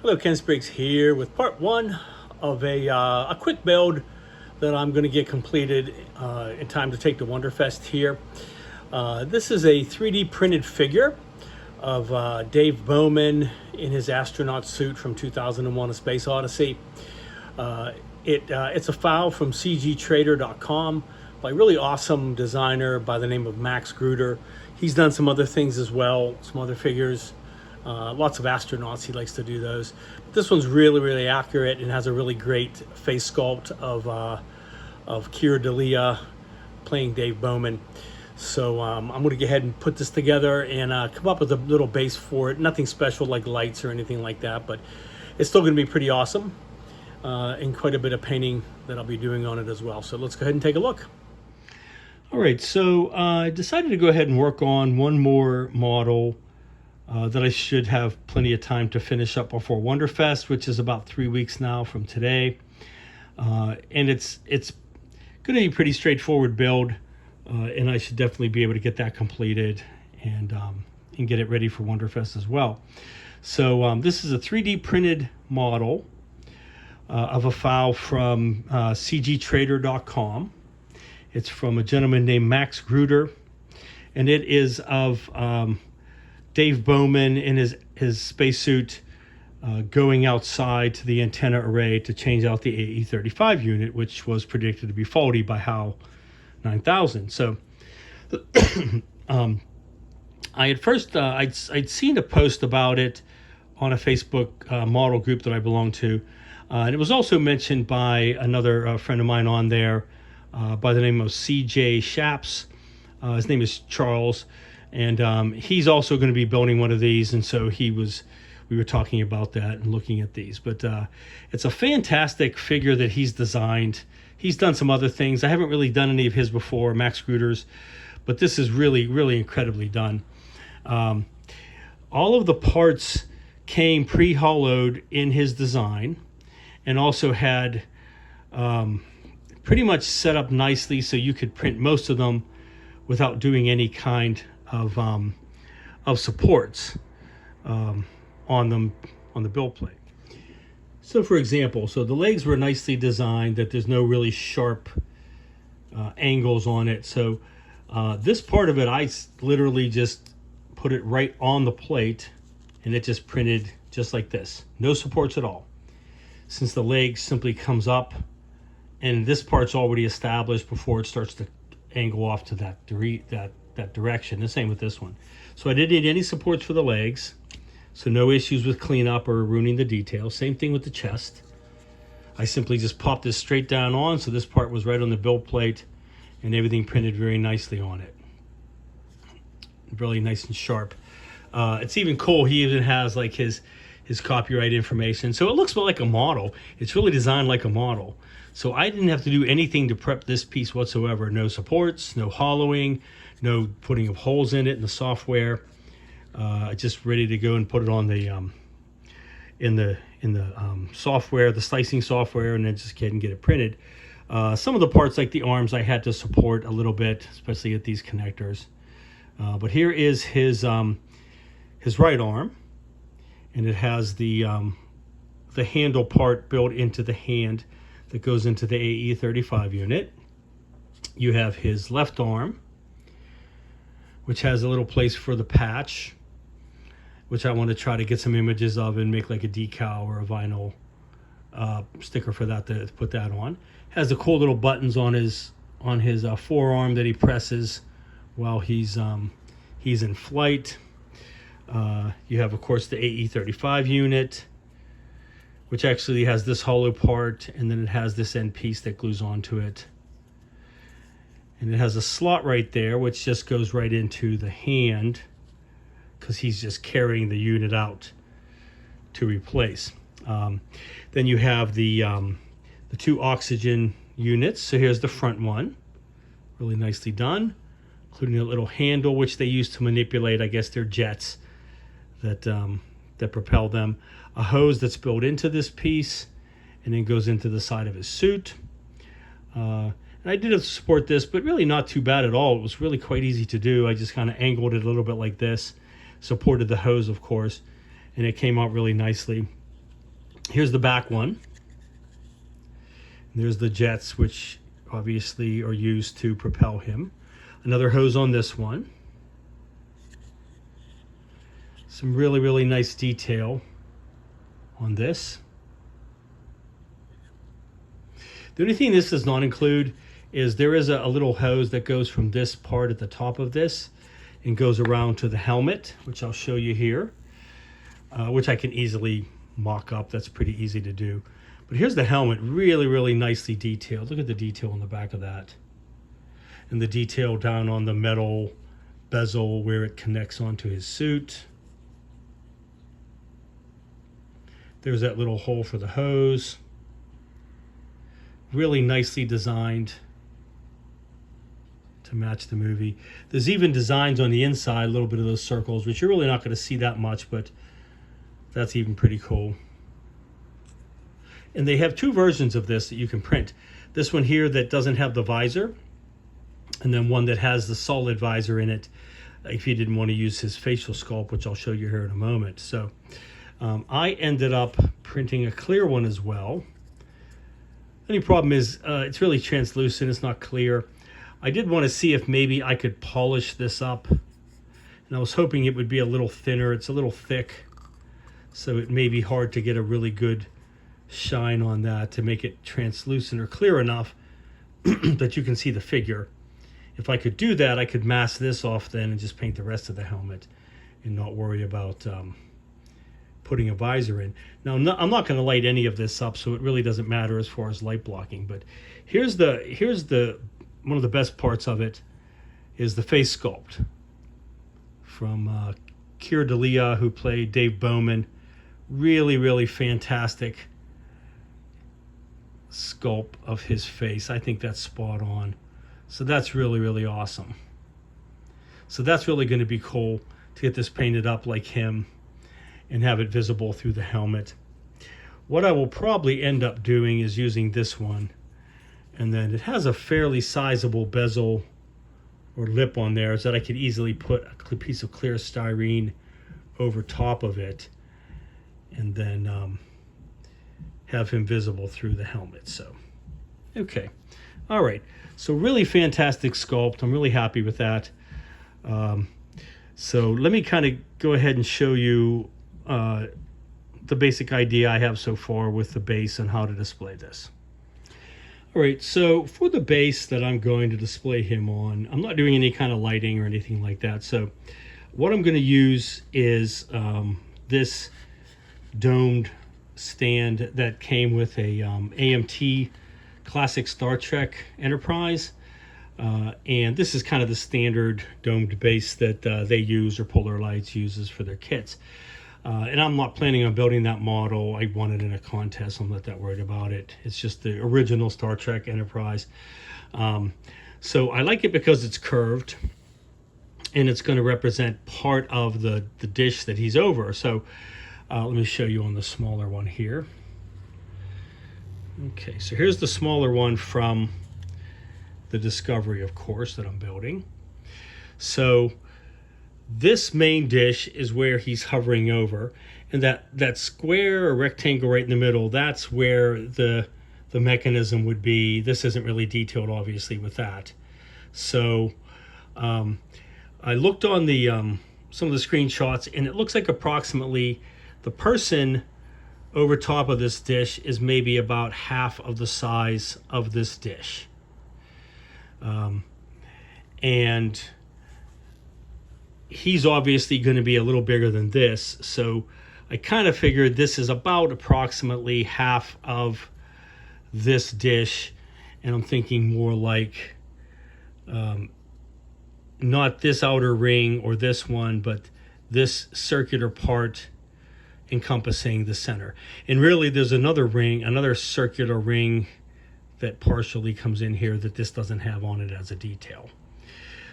Hello, Ken Spriggs here with part one of a quick build that I'm going to get completed in time to take to Wonderfest here. This is a 3D printed figure of Dave Bowman in his astronaut suit from 2001: A Space Odyssey. It's a file from CGTrader.com by a really awesome designer by the name of Max Grueter. He's done some other things as well, some other figures. Lots of astronauts, he likes to do those. But this one's really accurate and has a really great face sculpt of Kira Dalia playing Dave Bowman. So I'm going to go ahead and put this together and come up with a little base for it. Nothing special like lights or anything like that, but it's still going to be pretty awesome and quite a bit of painting that I'll be doing on it as well. So let's go ahead and take a look. All right, so I decided to go ahead and work on one more model that I should have plenty of time to finish up before Wonderfest, which is about 3 weeks now from today. And it's going to be a pretty straightforward build, and I should definitely be able to get that completed and get it ready for Wonderfest as well. So this is a 3D printed model of a file from CGTrader.com. It's from a gentleman named Max Grueter, and it is of Dave Bowman in his spacesuit going outside to the antenna array to change out the AE35 unit, which was predicted to be faulty by HAL 9000. So I'd seen a post about it on a Facebook model group that I belong to, and it was also mentioned by another friend of mine on there by the name of CJShaps. His name is Charles. And he's also going to be building one of these, and so we were talking about that and looking at these. But it's a fantastic figure that he's designed. He's done some other things. I haven't really done any of his before, Max Grueter's, but this is really incredibly done. All of the parts came pre-hollowed in his design, and also had pretty much set up nicely so you could print most of them without doing any kind of supports on the build plate. So for example, the legs were nicely designed that there's no really sharp angles on it. So this part of it, I literally just put it right on the plate and it just printed just like this. No supports at all. Since the leg simply comes up and this part's already established before it starts to angle off to that direction. The same with this one. So I didn't need any supports for the legs, so no issues with cleanup or ruining the details. Same thing with the chest. I simply just popped this straight down on, so this part was right on the build plate and everything printed very nicely on it. Really nice and sharp. It's even cool, he even has like his copyright information, so it looks like a model. It's really designed like a model. So I didn't have to do anything to prep this piece whatsoever. No supports, no hollowing, no putting of holes in it in the software. Just ready to go and put it on the in the software, the slicing software, and then just get it printed. Some of the parts, like the arms, I had to support a little bit, especially at these connectors. But here is his right arm, and it has the handle part built into the hand that goes into the AE35 unit. You have his left arm, which has a little place for the patch, which I want to try to get some images of and make like a decal or a vinyl sticker for that, to put that on. Has the cool little buttons on his forearm that he presses while he's in flight. You have, of course, the AE35 unit, which actually has this hollow part, and then it has this end piece that glues onto it. And it has a slot right there, which just goes right into the hand, because he's just carrying the unit out to replace. Then you have the 2 oxygen units. So here's the front one, really nicely done, including a little handle, which they use to manipulate, I guess, their jets that propel them. A hose that's built into this piece and then goes into the side of his suit. And I did have to support this, but really not too bad at all. It was really quite easy to do. I just kind of angled it a little bit like this, supported the hose, of course, and it came out really nicely. Here's the back one. There's the jets, which obviously are used to propel him. Another hose on this one. Some really, really nice detail on this. The only thing this does not include is there is a little hose that goes from this part at the top of this and goes around to the helmet, which I'll show you here, which I can easily mock up. That's pretty easy to do. But here's the helmet, really, really nicely detailed. Look at the detail on the back of that. And the detail down on the metal bezel where it connects onto his suit. There's that little hole for the hose. Really nicely designed to match the movie. There's even designs on the inside, a little bit of those circles, which you're really not going to see that much, but that's even pretty cool. And they have two versions of this that you can print. This one here that doesn't have the visor, and then one that has the solid visor in it if you didn't want to use his facial sculpt, which I'll show you here in a moment. So I ended up printing a clear one as well. Only problem is it's really translucent, it's not clear. I did want to see if maybe I could polish this up, and I was hoping it would be a little thinner. It's a little thick, so it may be hard to get a really good shine on that to make it translucent or clear enough that you can see the figure. If I could do that, I could mask this off then and just paint the rest of the helmet and not worry about putting a visor in. Now, I'm not going to light any of this up, so it really doesn't matter as far as light blocking. But here's the one of the best parts of it is the face sculpt from Keir Dalia, who played Dave Bowman. Really, really fantastic sculpt of his face. I think that's spot on. So that's really, really awesome. So that's really going to be cool to get this painted up like him and have it visible through the helmet. What I will probably end up doing is using this one, and then it has a fairly sizable bezel or lip on there, so that I could easily put a piece of clear styrene over top of it and then have him visible through the helmet. So okay, all right, so really fantastic sculpt. I'm really happy with that. So let me kind of go ahead and show you the basic idea I have so far with the base and how to display this. All right, so for the base that I'm going to display him on, I'm not doing any kind of lighting or anything like that. So what I'm going to use is this domed stand that came with a AMT Classic Star Trek Enterprise. And this is kind of the standard domed base that they use, or Polar Lights uses for their kits. And I'm not planning on building that model. I won it in a contest. I'm not that worried about it. It's just the original Star Trek Enterprise. So I like it because it's curved, and it's going to represent part of the dish that he's over. So let me show you on the smaller one here. Okay, so here's the smaller one from the Discovery, of course, that I'm building. So this main dish is where he's hovering over, and that square or rectangle right in the middle, that's where the mechanism would be. This isn't really detailed, obviously, with that. So I looked on the some of the screenshots, and it looks like approximately the person over top of this dish is maybe about half of the size of this dish. And he's obviously going to be a little bigger than this, so I kind of figured this is about approximately half of this dish, and I'm thinking more like not this outer ring or this one, but this circular part encompassing the center. And really there's another ring, another circular ring that partially comes in here that this doesn't have on it as a detail.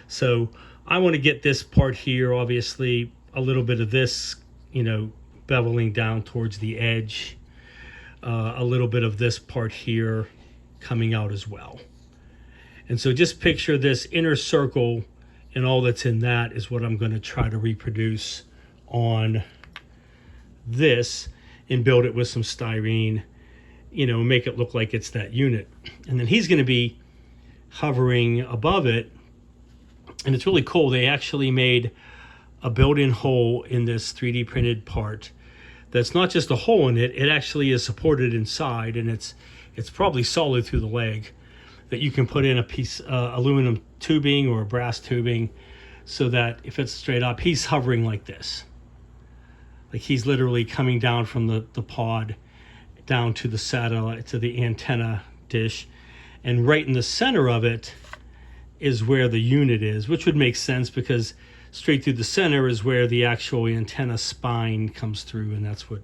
So I want to get this part here, obviously a little bit of this, you know, beveling down towards the edge, a little bit of this part here coming out as well. And so just picture this inner circle, and all that's in that is what I'm going to try to reproduce on this. and build it with some styrene, you know, make it look like it's that unit. And then he's going to be hovering above it. And it's really cool. They actually made a built-in hole in this 3D printed part. That's not just a hole in it, it actually is supported inside, and it's probably solid through the leg, that you can put in a piece aluminum tubing or brass tubing, so that if it's straight up, he's hovering like this. Like he's literally coming down from the pod down to the satellite, to the antenna dish, and right in the center of it is where the unit is, which would make sense because straight through the center is where the actual antenna spine comes through, and that's what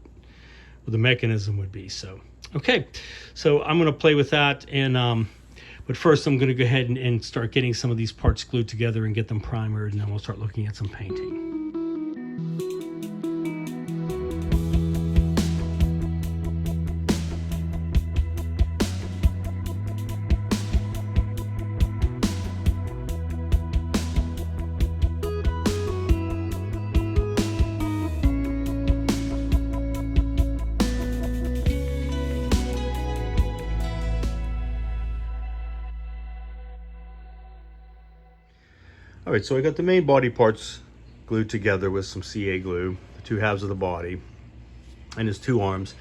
the mechanism would be. So, okay, so I'm going to play with that, and but first I'm going to go ahead and start getting some of these parts glued together and get them primered, and then we'll start looking at some painting. All right, so I got the main body parts glued together with some CA glue, the two halves of the body and his two arms.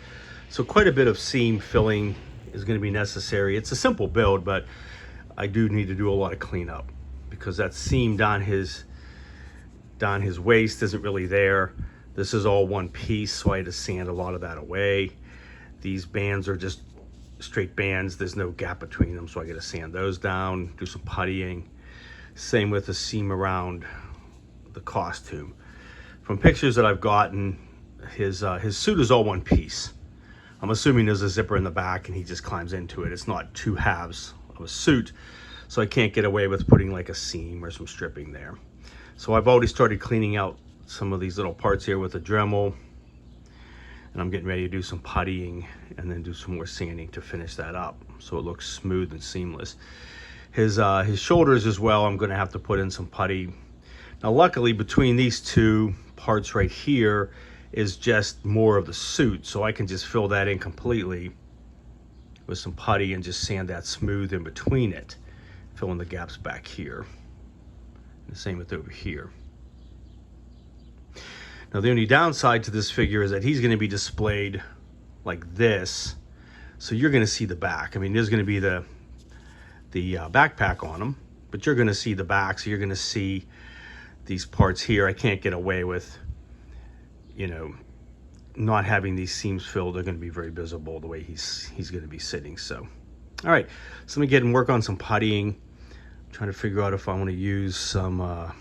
So quite a bit of seam filling is going to be necessary. It's a simple build, but I do need to do a lot of cleanup because that seam down his waist isn't really there. This is all one piece, so I had to sand a lot of that away. These bands are just straight bands. There's no gap between them, so I got to sand those down, do some puttying. Same with the seam around the costume. From pictures that I've gotten, his suit is all one piece. I'm assuming there's a zipper in the back and he just climbs into it. It's not two halves of a suit, so I can't get away with putting like a seam or some stripping there. So I've already started cleaning out some of these little parts here with a Dremel, and I'm getting ready to do some puttying and then do some more sanding to finish that up so it looks smooth and seamless. His shoulders as well, I'm going to have to put in some putty. Now luckily between these two parts right here is just more of the suit, so I can just fill that in completely with some putty and just sand that smooth in between it, fill in the gaps back here. And the same with over here. Now the only downside to this figure is that he's going to be displayed like this, so you're going to see the back. I mean, there's going to be the backpack on them, but you're going to see the back, so you're going to see these parts here. I can't get away with, you know, not having these seams filled. They're going to be very visible the way he's going to be sitting. So, all right, so let me get and work on some puttying. I'm trying to figure out if I want to use some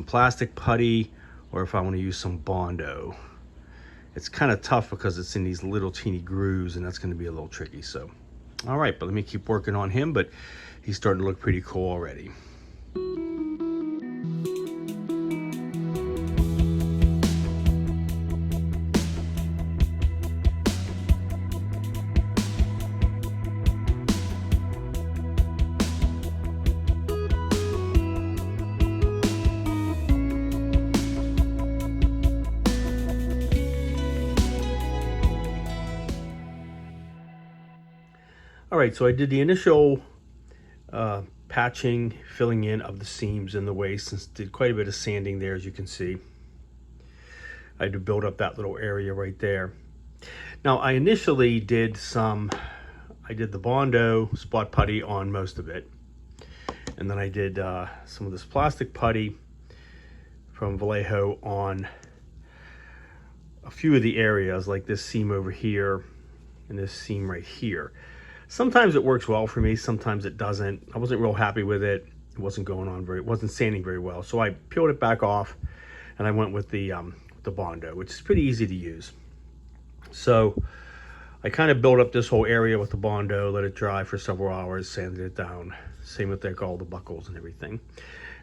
plastic putty or if I want to use some Bondo. It's kind of tough because it's in these little teeny grooves, and that's going to be a little tricky. So all right, but let me keep working on him, but he's starting to look pretty cool already. All right, so I did the initial patching, filling in of the seams in the waist, and did quite a bit of sanding there, as you can see. I had to build up that little area right there. Now, I initially did the Bondo spot putty on most of it, and then I did some of this plastic putty from Vallejo on a few of the areas, like this seam over here and this seam right here. Sometimes it works well for me, sometimes it doesn't. I wasn't real happy with it. It wasn't wasn't sanding very well. So I peeled it back off and I went with the Bondo, which is pretty easy to use. So I kind of built up this whole area with the Bondo, let it dry for several hours, sanded it down. Same with all the buckles and everything.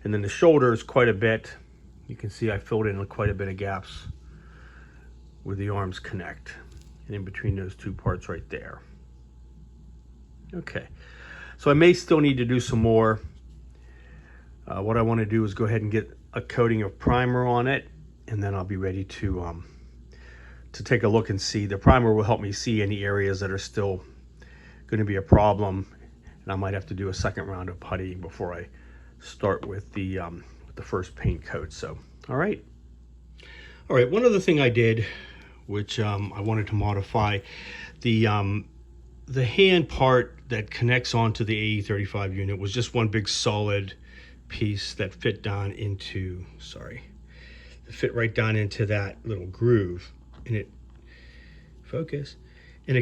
And then the shoulders, quite a bit. You can see I filled in quite a bit of gaps where the arms connect, and in between those two parts right there. Okay, so I may still need to do some more. What I want to do is go ahead and get a coating of primer on it, and then I'll be ready to to take a look and see. The primer will help me see any areas that are still going to be a problem, and I might have to do a second round of puttying before I start with the first paint coat. So, all right. One other thing I did, which I wanted to modify, the hand part that connects onto the AE35 unit was just one big solid piece that fit down into, fit right down into that little groove, and it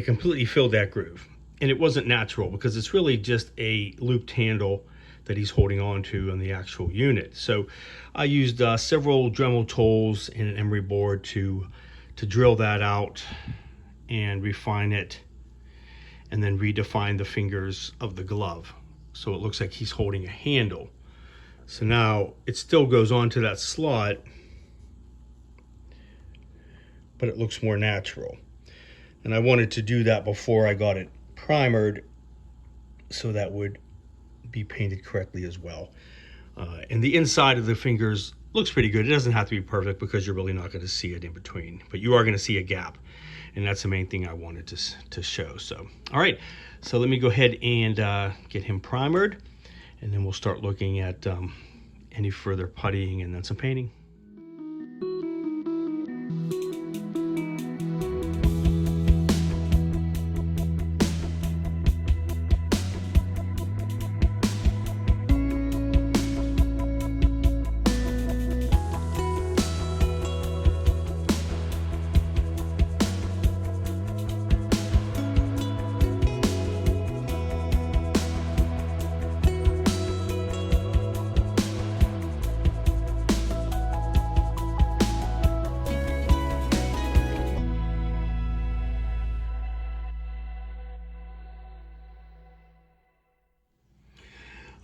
completely filled that groove. And it wasn't natural because it's really just a looped handle that he's holding on to on the actual unit. So I used several Dremel tools and an emery board to drill that out and refine it, and then redefine the fingers of the glove so it looks like he's holding a handle. So now it still goes onto that slot, but it looks more natural. And I wanted to do that before I got it primered, so that would be painted correctly as well. And the inside of the fingers looks pretty good. It doesn't have to be perfect because you're really not going to see it in between, but you are going to see a gap, and that's the main thing I wanted to show. So, all right, so let me go ahead and get him primered, and then we'll start looking at any further puttying and then some painting.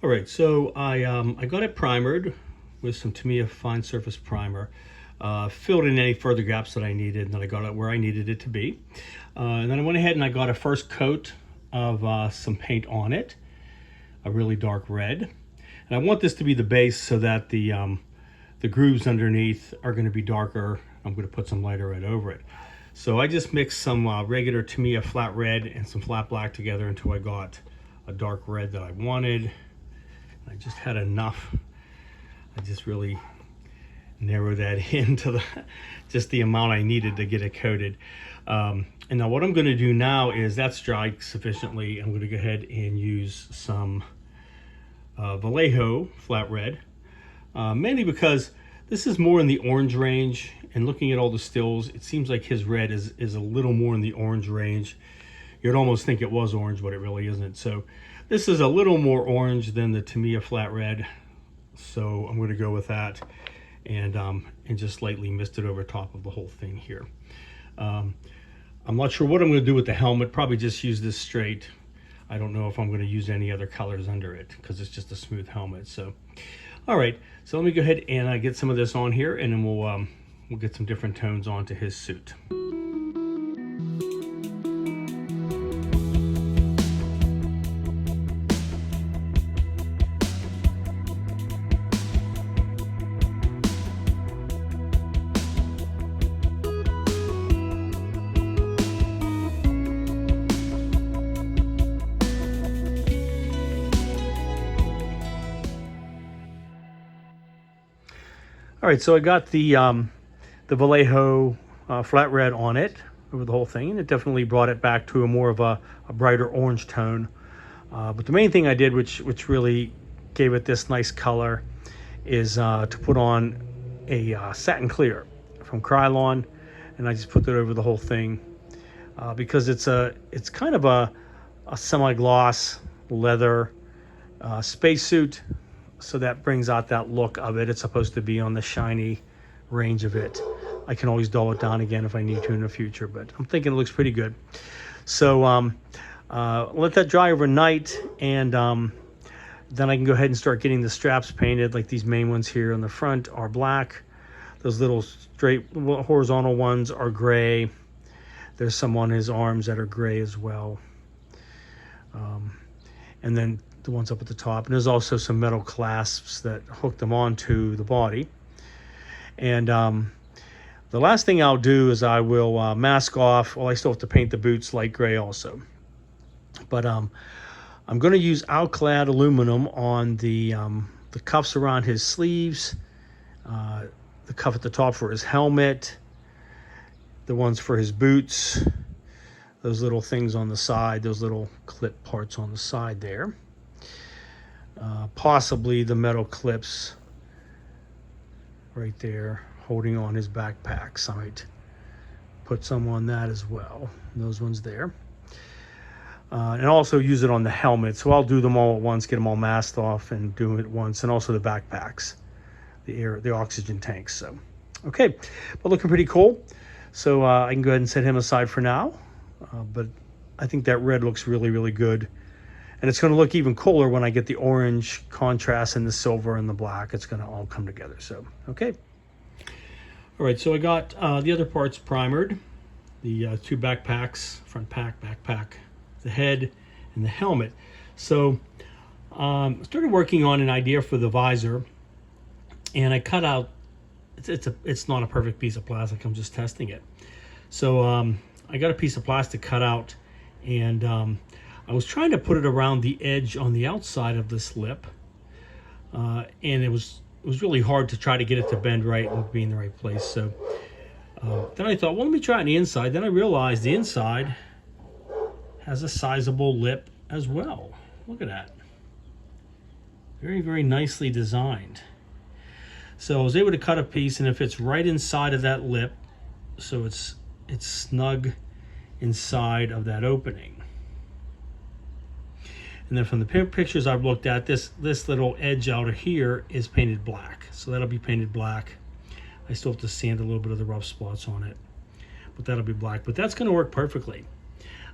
All right, so I got it primered with some Tamiya fine surface primer, filled in any further gaps that I needed, and then I got it where I needed it to be. And then I went ahead and I got a first coat of some paint on it, a really dark red. And I want this to be the base so that the grooves underneath are going to be darker. I'm going to put some lighter red over it. So I just mixed some regular Tamiya flat red and some flat black together until I got a dark red that I wanted. I just had enough. I just really narrowed that into just the amount I needed to get it coated. And now what I'm going to do now is that's dried sufficiently. I'm going to go ahead and use some Vallejo flat red, mainly because this is more in the orange range, and looking at all the stills, it seems like his red is a little more in the orange range. You'd almost think it was orange, but it really isn't. So this is a little more orange than the Tamiya flat red, so I'm going to go with that, and just lightly mist it over top of the whole thing here. I'm not sure what I'm going to do with the helmet. Probably just use this straight. I don't know if I'm going to use any other colors under it because it's just a smooth helmet. So, all right. So let me go ahead and get some of this on here, and then we'll get some different tones onto his suit. All right, so I got the Vallejo flat red on it over the whole thing, and it definitely brought it back to a more of a brighter orange tone. But the main thing I did, which really gave it this nice color, is to put on a satin clear from Krylon, and I just put that over the whole thing because it's kind of a semi-gloss leather spacesuit. So that brings out that look of it. It's supposed to be on the shiny range of it. I can always dull it down again if I need to in the future, but I'm thinking it looks pretty good. So let that dry overnight, and then I can go ahead and start getting the straps painted. Like these main ones here on the front are black. Those little straight horizontal ones are gray. There's some on his arms that are gray as well. And then the ones up at the top, and there's also some metal clasps that hook them onto the body. And The last thing I'll do is I will mask off. Well, I still have to paint the boots light gray also. But I'm going to use Alclad aluminum on the cuffs around his sleeves, the cuff at the top for his helmet, the ones for his boots, those little things on the side, those little clip parts on the side there. Possibly the metal clips right there holding on his backpack. So I might put some on that as well, those ones there. And also use it on the helmet. So I'll do them all at once, get them all masked off and do it at once. And also the backpacks, the oxygen tanks. So, okay, but looking pretty cool. So I can go ahead and set him aside for now. But I think that red looks really, really good. And it's going to look even cooler when I get the orange contrast and the silver and the black. It's going to all come together. So, okay. All right, so I got the other parts primered. The two backpacks, front pack, backpack, the head, and the helmet. So I started working on an idea for the visor. And I cut out, it's not a perfect piece of plastic. I'm just testing it. So I got a piece of plastic cut out, and I was trying to put it around the edge on the outside of this lip, and it was really hard to try to get it to bend right and be in the right place. So then I thought, well, let me try it on the inside. Then I realized the inside has a sizable lip as well. Look at that. Very, very nicely designed. So I was able to cut a piece, and it fits right inside of that lip, so it's snug inside of that opening. And then from the pictures I've looked at, this little edge out of here is painted black. So that'll be painted black. I still have to sand a little bit of the rough spots on it, but that'll be black. But that's going to work perfectly.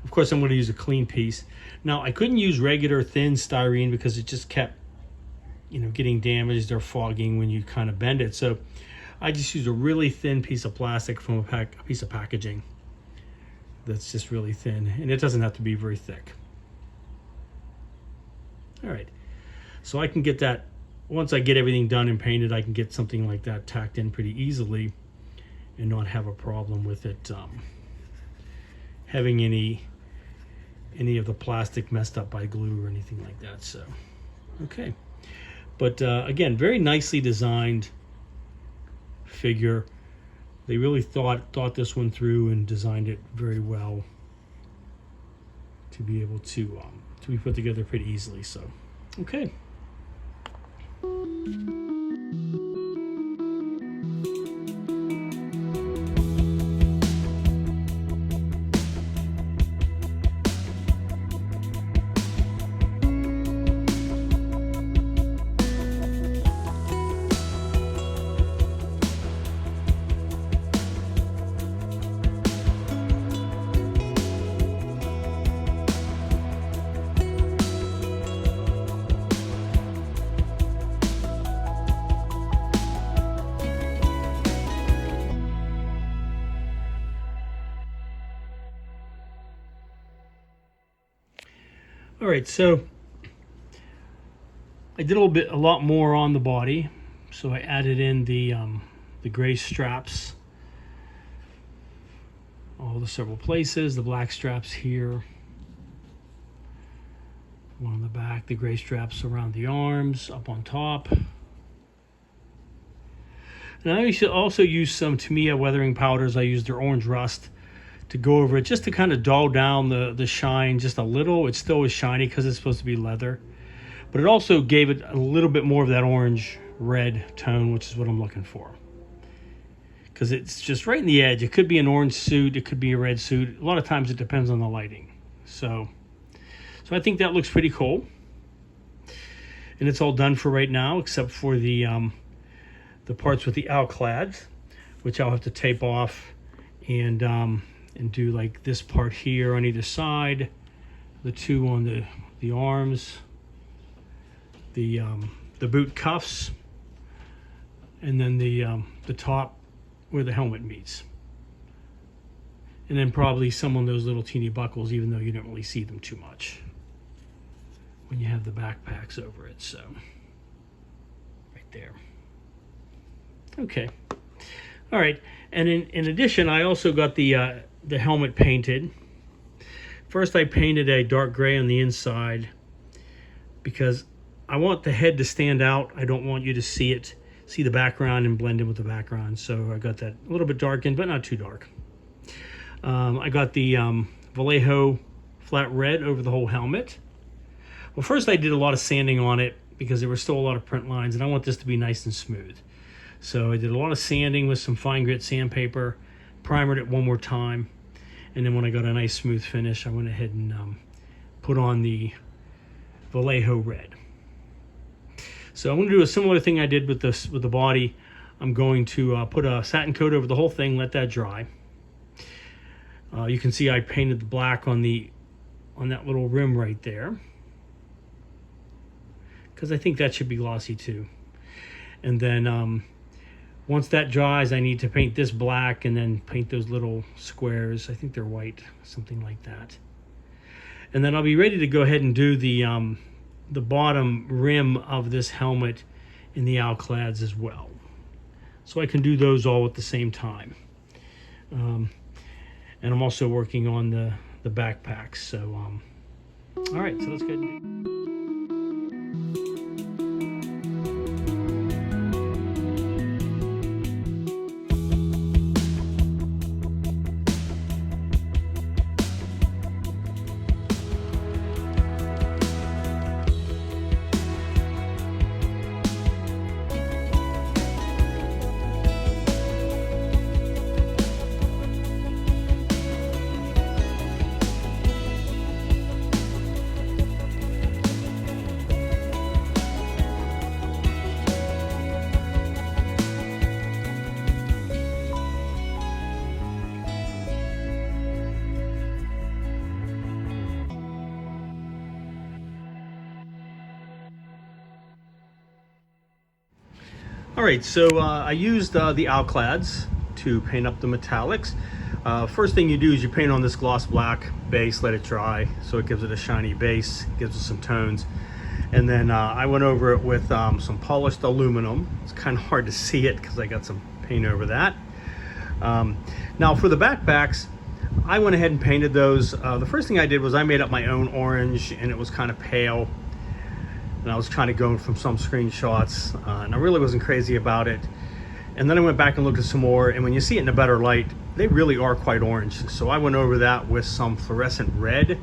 Of course, I'm going to use a clean piece. Now, I couldn't use regular thin styrene because it just kept, getting damaged or fogging when you kind of bend it. So I just used a really thin piece of plastic from a piece of packaging that's just really thin, and it doesn't have to be very thick. All right, so I can get that, once I get everything done and painted, I can get something like that tacked in pretty easily and not have a problem with it having any of the plastic messed up by glue or anything like that. So, okay. But again, very nicely designed figure. They really thought this one through and designed it very well to be able to be put together pretty easily. So, okay. All right, so I did a lot more on the body. So I added in the gray straps, all the several places, the black straps here, one on the back, the gray straps around the arms, up on top. And I should also use some Tamiya weathering powders. I used their orange rust to go over it, just to kind of dull down the shine just a little. It still was shiny because it's supposed to be leather, but it also gave it a little bit more of that orange red tone, which is what I'm looking for, because it's just right in the edge. It could be an orange suit, it could be a red suit. A lot of times it depends on the lighting. So I think that looks pretty cool, and it's all done for right now, except for the parts with the Alclads, which I'll have to tape off and do like this part here on either side, the two on the arms, the boot cuffs, and then the top where the helmet meets, and then probably some of those little teeny buckles, even though you don't really see them too much when you have the backpacks over it. So right there. Okay. All right, and in addition, I also got the helmet painted. First, I painted a dark gray on the inside because I want the head to stand out. I don't want you to see the background and blend in with the background. So I got that a little bit darkened, but not too dark. I got the Vallejo flat red over the whole helmet. Well, first I did a lot of sanding on it because there were still a lot of print lines, and I want this to be nice and smooth. So I did a lot of sanding with some fine grit sandpaper, primered it one more time, and then when I got a nice smooth finish, I went ahead and put on the Vallejo red. So I'm going to do a similar thing I did with the body. I'm going to put a satin coat over the whole thing, let that dry. You can see I painted the black on that little rim right there, because I think that should be glossy too. And then once that dries, I need to paint this black and then paint those little squares. I think they're white, something like that. And then I'll be ready to go ahead and do the bottom rim of this helmet in the Alclads as well. So I can do those all at the same time. And I'm also working on the backpacks. So, all right, so let's go ahead and do. All right, so I used the Alclads to paint up the metallics. First thing you do is you paint on this gloss black base, let it dry, so it gives it a shiny base, gives it some tones. And then I went over it with some polished aluminum. It's kind of hard to see it because I got some paint over that. Now for the backpacks, I went ahead and painted those. The first thing I did was I made up my own orange, and it was kind of pale. And I was trying to go from some screenshots, and I really wasn't crazy about it. And then I went back and looked at some more, and when you see it in a better light, they really are quite orange. So I went over that with some fluorescent red,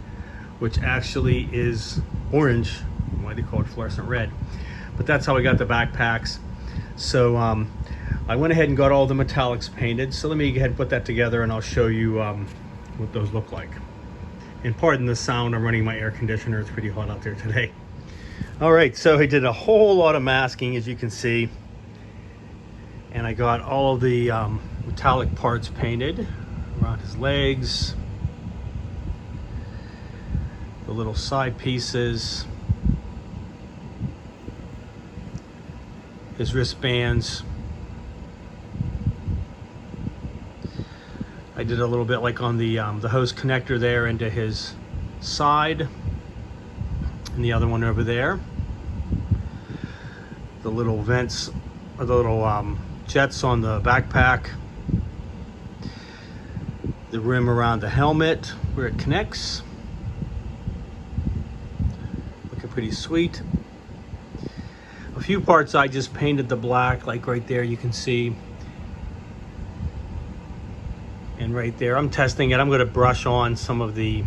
which actually is orange. Why they call it fluorescent red? But that's how I got the backpacks. So I went ahead and got all the metallics painted. So let me go ahead and put that together, and I'll show you what those look like. And pardon the sound, I'm running my air conditioner. It's pretty hot out there today. All right, so I did a whole lot of masking, as you can see, and I got all of the metallic parts painted around his legs, the little side pieces, his wristbands. I did a little bit like on the hose connector there into his side, and the other one over there. The little vents, or the little jets on the backpack. The rim around the helmet where it connects. Looking pretty sweet. A few parts I just painted the black, like right there you can see. And right there, I'm testing it. I'm going to brush on some of the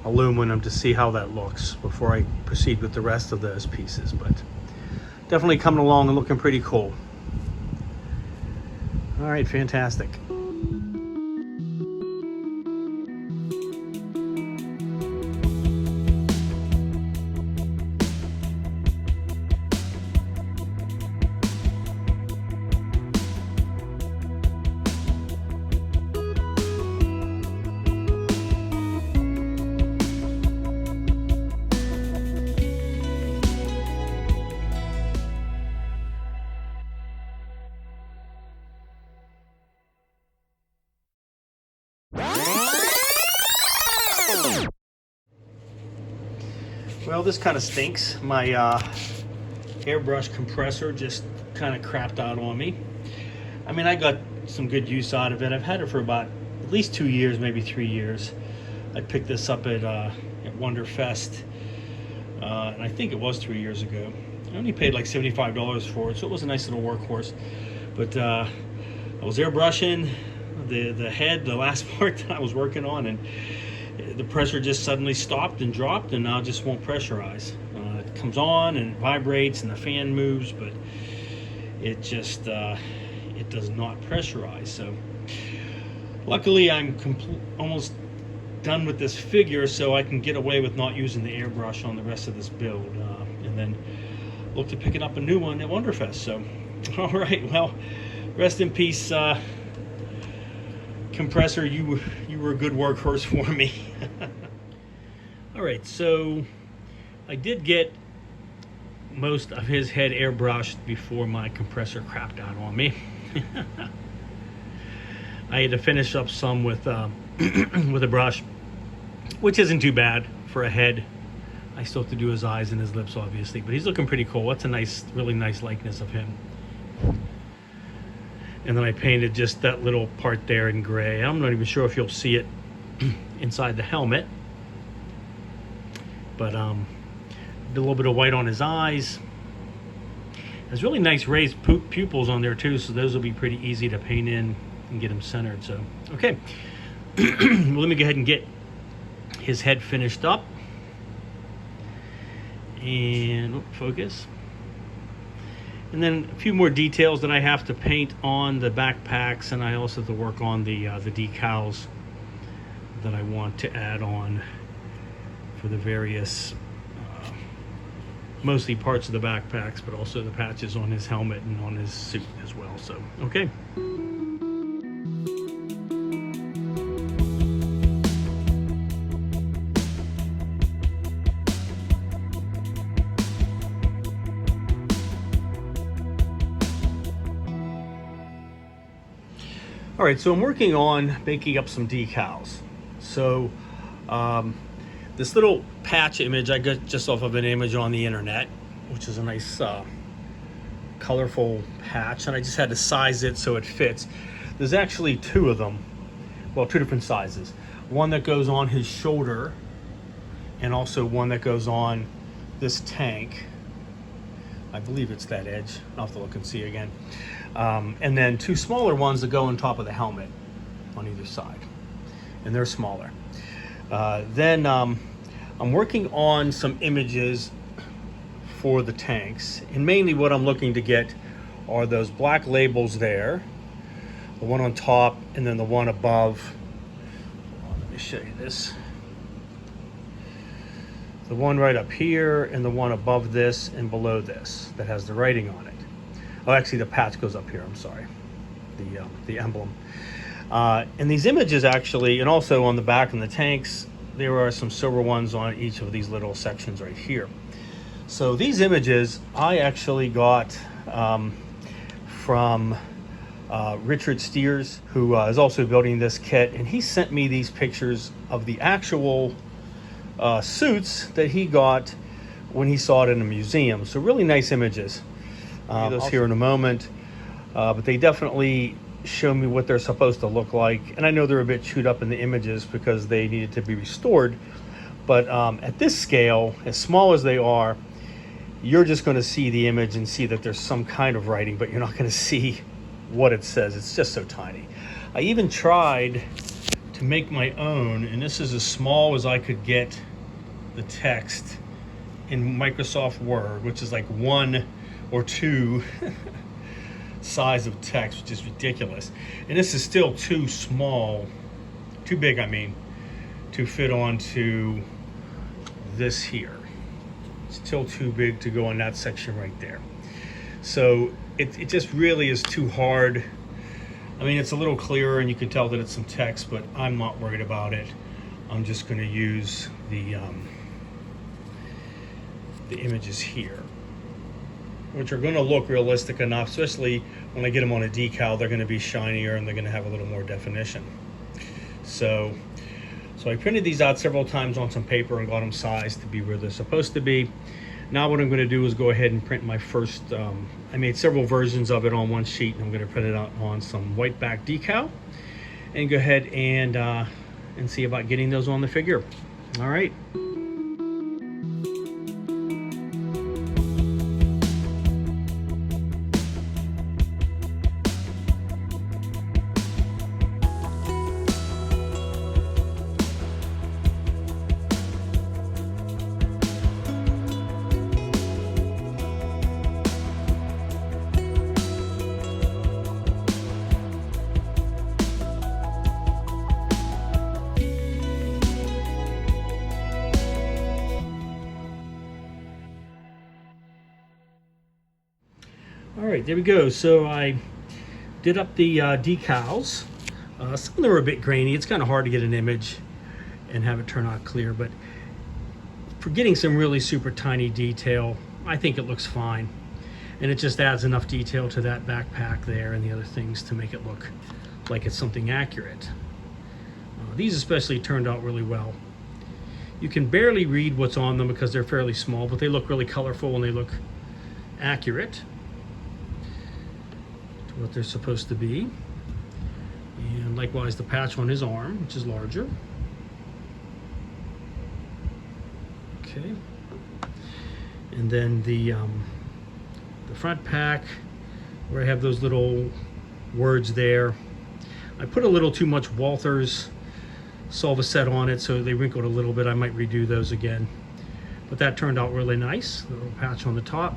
aluminum to see how that looks before I proceed with the rest of those pieces, but definitely coming along and looking pretty cool. All right, fantastic. Well, this kind of stinks. My airbrush compressor just kind of crapped out on me. I mean, I got some good use out of it. I've had it for about at least 2 years, maybe 3 years. I picked this up at Wonderfest, and I think it was 3 years ago. I only paid like $75 for it, so it was a nice little workhorse. But I was airbrushing the head, the last part that I was working on, and the pressure just suddenly stopped and dropped, and now it just won't pressurize. It comes on and it vibrates and the fan moves, but it just it does not pressurize. So luckily I'm almost done with this figure, so I can get away with not using the airbrush on the rest of this build, and then look to picking up a new one at Wonderfest. So all right, well, rest in peace, Compressor. You were a good workhorse for me. All right, so I did get most of his head airbrushed before my compressor crapped out on me. I had to finish up some with with a brush, which isn't too bad for a head. I still have to do his eyes and his lips, obviously, but he's looking pretty cool. That's a nice, really nice likeness of him. And then I painted just that little part there in gray. I'm not even sure if you'll see it inside the helmet, but did a little bit of white on his eyes. There's really nice raised pupils on there too, so those will be pretty easy to paint in and get them centered. So okay, well, let me go ahead and get his head finished up, and focus. And then a few more details that I have to paint on the backpacks, and I also have to work on the decals that I want to add on for the various, mostly parts of the backpacks, but also the patches on his helmet and on his suit as well. So, okay. All right, so I'm working on making up some decals. So this little patch image I got just off of an image on the internet, which is a nice colorful patch, and I just had to size it so it fits. There's actually two of them, well, two different sizes. One that goes on his shoulder, and also one that goes on this tank. I believe it's that edge. I'll have to look and see again. And then two smaller ones that go on top of the helmet on either side, and they're smaller. Then I'm working on some images for the tanks, and mainly what I'm looking to get are those black labels there, the one on top and then the one above. Let me show you this. The one right up here and the one above this and below this that has the writing on it. Oh, actually the patch goes up here, I'm sorry, the emblem. And these images actually, and also on the back and the tanks, there are some silver ones on each of these little sections right here. So these images I actually got from Richard Steers, who is also building this kit, and he sent me these pictures of the actual suits that he got when he saw it in a museum. So really nice images. Those here in a moment, but they definitely show me what they're supposed to look like. And I know they're a bit chewed up in the images because they needed to be restored, but at this scale, as small as they are, you're just going to see the image and see that there's some kind of writing, but you're not going to see what it says. It's just so tiny. I even tried to make my own, and this is as small as I could get the text in Microsoft Word, which is like 1 or 2 size of text, which is ridiculous. And this is still too small, too big, I mean, to fit onto this here. It's still too big to go on that section right there. So it just really is too hard. I mean, it's a little clearer and you can tell that it's some text, but I'm not worried about it. I'm just going to use the images here, which are going to look realistic enough, especially when I get them on a decal. They're going to be shinier and they're going to have a little more definition. So I printed these out several times on some paper and got them sized to be where they're supposed to be. Now what I'm going to do is go ahead and print my first, I made several versions of it on one sheet, and I'm going to print it out on some white back decal and go ahead and see about getting those on the figure. All right. All right, there we go. So I did up the decals. Some of them are a bit grainy. It's kind of hard to get an image and have it turn out clear, but for getting some really super tiny detail, I think it looks fine. And it just adds enough detail to that backpack there and the other things to make it look like it's something accurate. These especially turned out really well. You can barely read what's on them because they're fairly small, but they look really colorful and they look accurate to what they're supposed to be. And likewise the patch on his arm, which is larger. Okay. And then the front pack, where I have those little words there. I put a little too much Walther's Solvaset on it, so they wrinkled a little bit. I might redo those again. But that turned out really nice. The little patch on the top.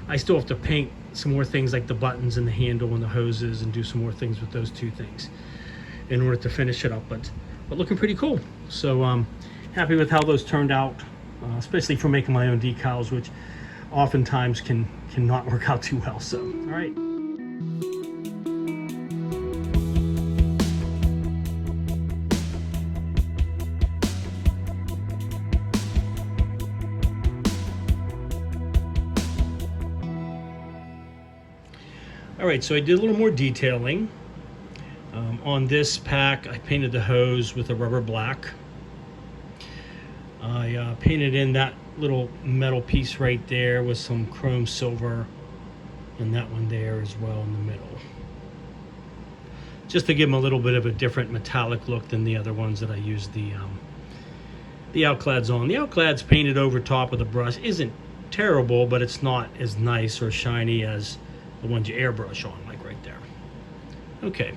I still have to paint some more things like the buttons and the handle and the hoses and do some more things with those two things in order to finish it up. But looking pretty cool. So happy with how those turned out, especially for making my own decals, which oftentimes can not work out too well. So, all right. All right, so I did a little more detailing. On this pack, I painted the hose with a rubber black. I painted in that little metal piece right there with some chrome silver, and that one there as well in the middle. Just to give them a little bit of a different metallic look than the other ones that I used the outclads on. The outclads painted over top with a brush isn't terrible, but it's not as nice or shiny as the ones you airbrush on, like right there. Okay,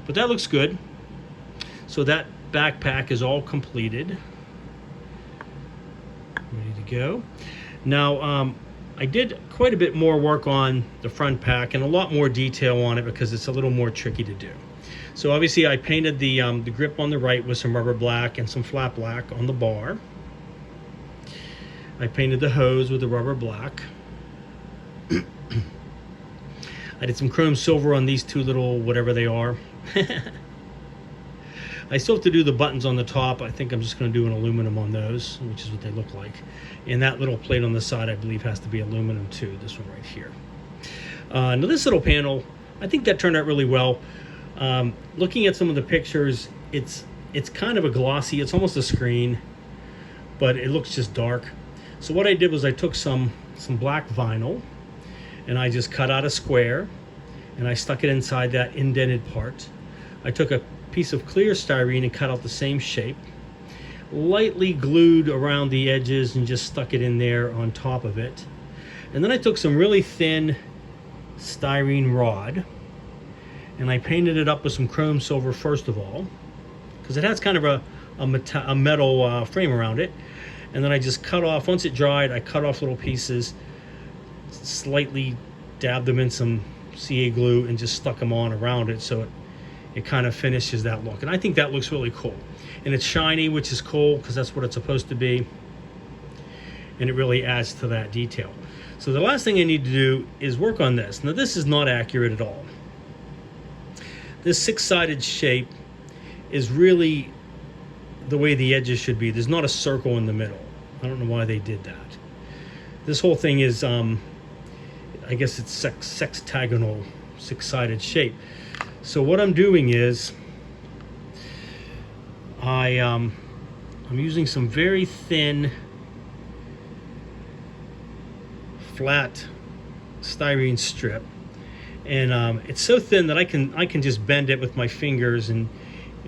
but that looks good. So that backpack is all completed, ready to go. Now I did quite a bit more work on the front pack and a lot more detail on it because it's a little more tricky to do. So obviously I painted the grip on the right with some rubber black and some flat black on the bar. I painted the hose with the rubber black. I did some chrome silver on these two little whatever they are. I still have to do the buttons on the top. I think I'm just going to do an aluminum on those, which is what they look like. And that little plate on the side, I believe, has to be aluminum too, this one right here. Now this little panel, I think that turned out really well. Looking at some of the pictures, it's kind of a glossy, it's almost a screen, but it looks just dark. So what I did was I took some black vinyl, and I just cut out a square and I stuck it inside that indented part. I took a piece of clear styrene and cut out the same shape, lightly glued around the edges and just stuck it in there on top of it. And then I took some really thin styrene rod and I painted it up with some chrome silver first of all, because it has kind of a metal frame around it. And then I just cut off, once it dried, I cut off little pieces, slightly dabbed them in some CA glue and just stuck them on around it so it kind of finishes that look. And I think that looks really cool. And it's shiny, which is cool because that's what it's supposed to be. And it really adds to that detail. So the last thing I need to do is work on this. Now this is not accurate at all. This six-sided shape is really the way the edges should be. There's not a circle in the middle. I don't know why they did that. This whole thing is I guess it's sextagonal, six-sided shape. So what I'm doing is I'm using some very thin flat styrene strip, and it's so thin that I can just bend it with my fingers and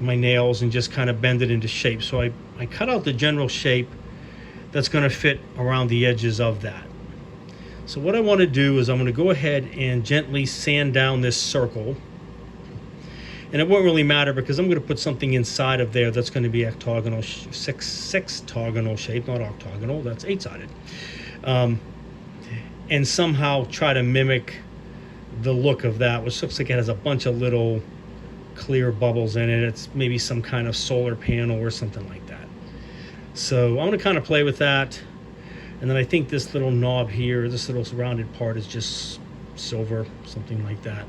my nails and just kind of bend it into shape. So I cut out the general shape that's going to fit around the edges of that. So what I want to do is I'm going to go ahead and gently sand down this circle, and it won't really matter because I'm going to put something inside of there that's going to be octagonal, sextagonal shape, not octagonal, that's 8-sided, and somehow try to mimic the look of that, which looks like it has a bunch of little clear bubbles in it. It's maybe some kind of solar panel or something like that. So I'm going to kind of play with that. And then I think this little knob here, this little rounded part, is just silver, something like that.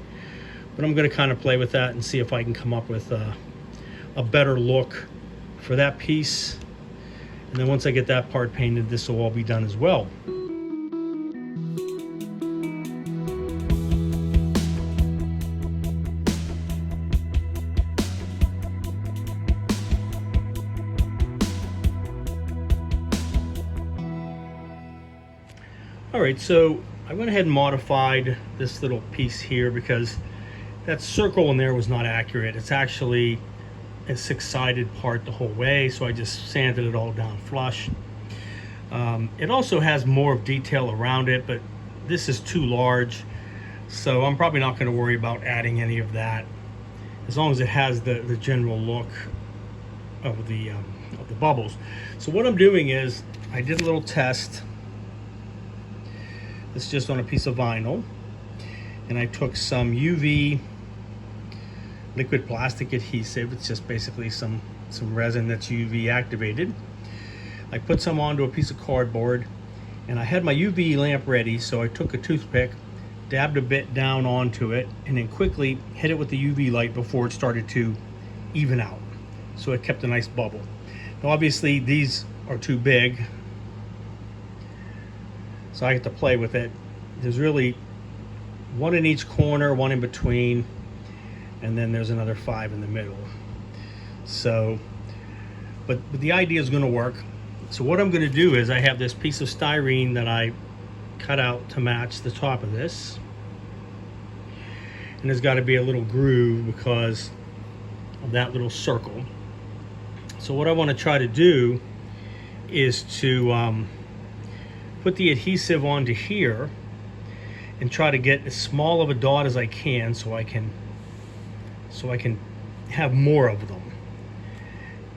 But I'm going to kind of play with that and see if I can come up with a better look for that piece. And then once I get that part painted, this will all be done as well. Alright, so I went ahead and modified this little piece here because that circle in there was not accurate. It's actually a 6-sided part the whole way, so I just sanded it all down flush. It also has more of detail around it, but this is too large, so I'm probably not going to worry about adding any of that, as long as it has the general look of the bubbles. So what I'm doing is I did a little test. It's just on a piece of vinyl, and I took some UV liquid plastic adhesive. It's just basically some resin that's UV activated. I put some onto a piece of cardboard, and I had my UV lamp ready, so I took a toothpick, dabbed a bit down onto it, and then quickly hit it with the UV light before it started to even out, so it kept a nice bubble. Now obviously these are too big, so I have to play with it. There's really one in each corner, one in between, and then there's another 5 in the middle. So, but the idea is going to work. So what I'm going to do is I have this piece of styrene that I cut out to match the top of this, and there's got to be a little groove because of that little circle. So what I want to try to do is to put the adhesive onto here and try to get as small of a dot as I can, so I can have more of them.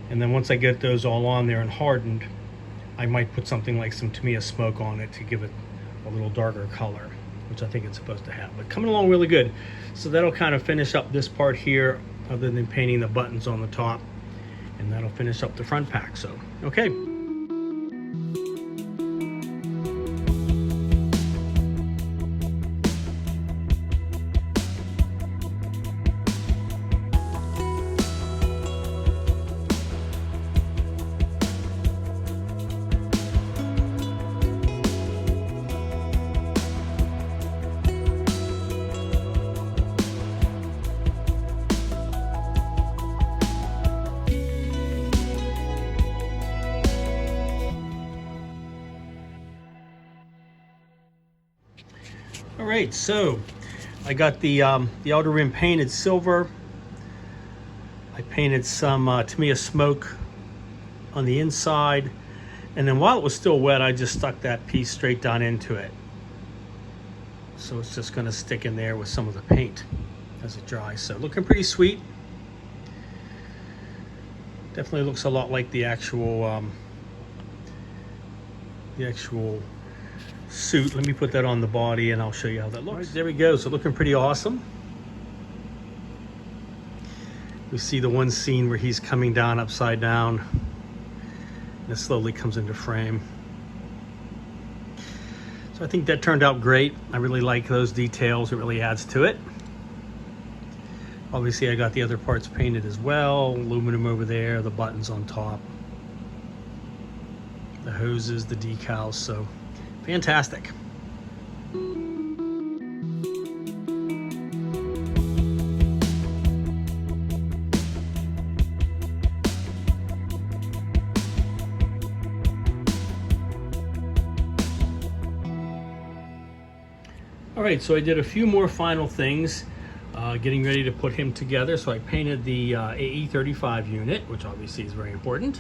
And then once I get those all on there and hardened, I might put something like some Tamiya smoke on it to give it a little darker color, which I think it's supposed to have. But coming along really good. So that'll kind of finish up this part here, other than painting the buttons on the top, and that'll finish up the front pack. So okay. All right, so I got the outer rim painted silver. I painted some Tamiya smoke on the inside, and then while it was still wet, I just stuck that piece straight down into it. So it's just going to stick in there with some of the paint as it dries. So looking pretty sweet. Definitely looks a lot like the actual suit. Let me put that on the body and I'll show you how that looks. Right, there we go. So looking pretty awesome. We see the one scene where he's coming down upside down, and it slowly comes into frame. So I think that turned out great. I really like those details. It really adds to it. Obviously I got the other parts painted as well. Aluminum over there, the buttons on top, the hoses, the decals. So fantastic. All right, so I did a few more final things, getting ready to put him together. So I painted the AE35 unit, which obviously is very important.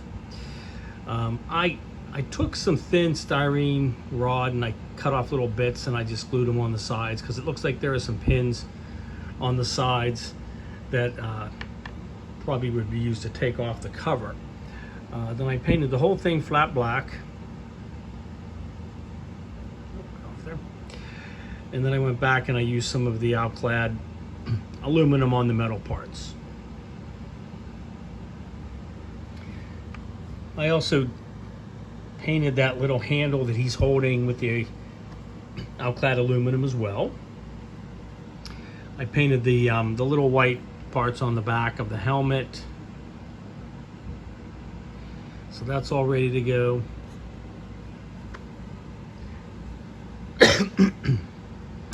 I took some thin styrene rod and I cut off little bits and I just glued them on the sides because it looks like there are some pins on the sides that probably would be used to take off the cover. Then I painted the whole thing flat black. And then I went back and I used some of the Alclad aluminum on the metal parts. I also painted that little handle that he's holding with the Alclad aluminum as well. I painted the little white parts on the back of the helmet. So that's all ready to go.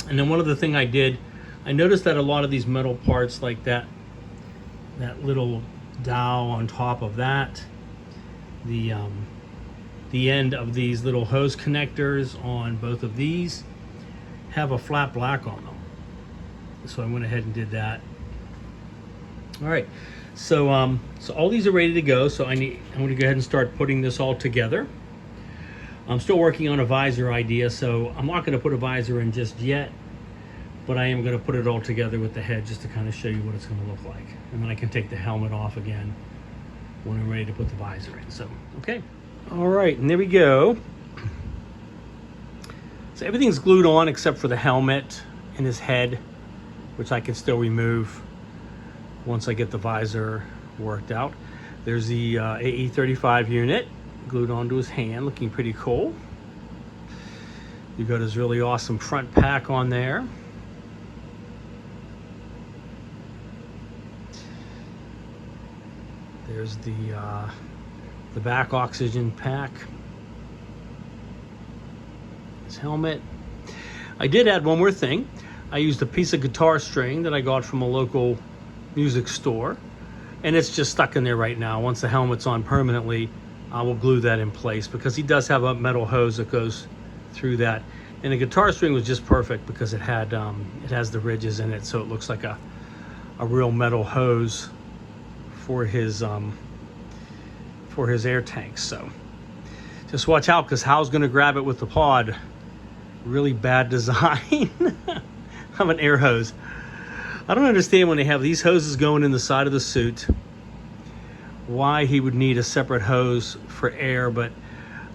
And then one other thing I did, I noticed that a lot of these metal parts, like that little dowel on top of that, the end of these little hose connectors on both of these have a flat black on them. So I went ahead and did that. All right, so so all these are ready to go. So I'm going to go ahead and start putting this all together. I'm still working on a visor idea, so I'm not going to put a visor in just yet, but I am going to put it all together with the head just to kind of show you what it's going to look like. And then I can take the helmet off again when I'm ready to put the visor in. So, okay. All right, and there we go. So everything's glued on except for the helmet and his head, which I can still remove once I get the visor worked out. There's the AE35 unit glued onto his hand, looking pretty cool. You got his really awesome front pack on there. There's the back oxygen pack. His helmet. I did add one more thing. I used a piece of guitar string that I got from a local music store, and it's just stuck in there right now. Once the helmet's on permanently, I will glue that in place because he does have a metal hose that goes through that. And the guitar string was just perfect because it has the ridges in it, so it looks like a real metal hose for his air tanks. So just watch out because Hal's gonna grab it with the pod. Really bad design of an air hose. I don't understand when they have these hoses going in the side of the suit, why he would need a separate hose for air, but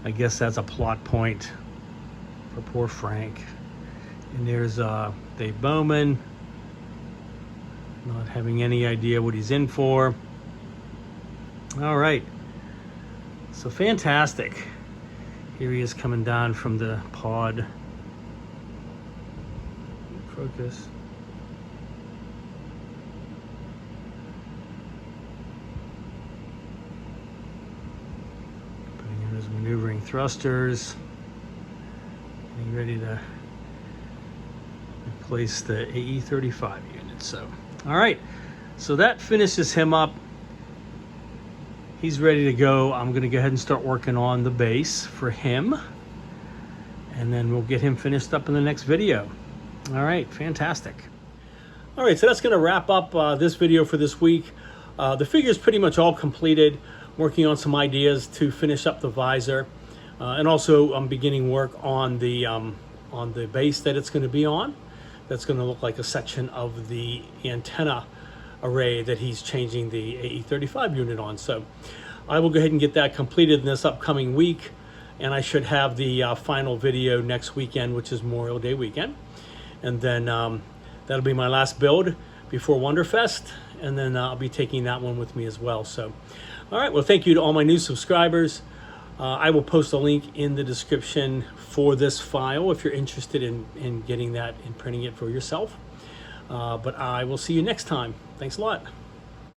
I guess that's a plot point for poor Frank. And there's Dave Bowman, not having any idea what he's in for. All right, so fantastic. Here he is coming down from the pod. Focus. Maneuvering thrusters, getting ready to replace the AE35 unit. So, all right, so that finishes him up. He's ready to go. I'm going to go ahead and start working on the base for him, and then we'll get him finished up in the next video. All right, fantastic. All right, so that's going to wrap up this video for this week. The figure's pretty much all completed. Working on some ideas to finish up the visor, and also I'm beginning work on the base that it's going to be on. That's going to look like a section of the antenna array that he's changing the AE35 unit on. So I will go ahead and get that completed in this upcoming week, and I should have the final video next weekend, which is Memorial Day weekend, and then that'll be my last build before Wonderfest, and then I'll be taking that one with me as well. So all right, well, thank you to all my new subscribers. I will post a link in the description for this file if you're interested in getting that and printing it for yourself. But I will see you next time. Thanks a lot.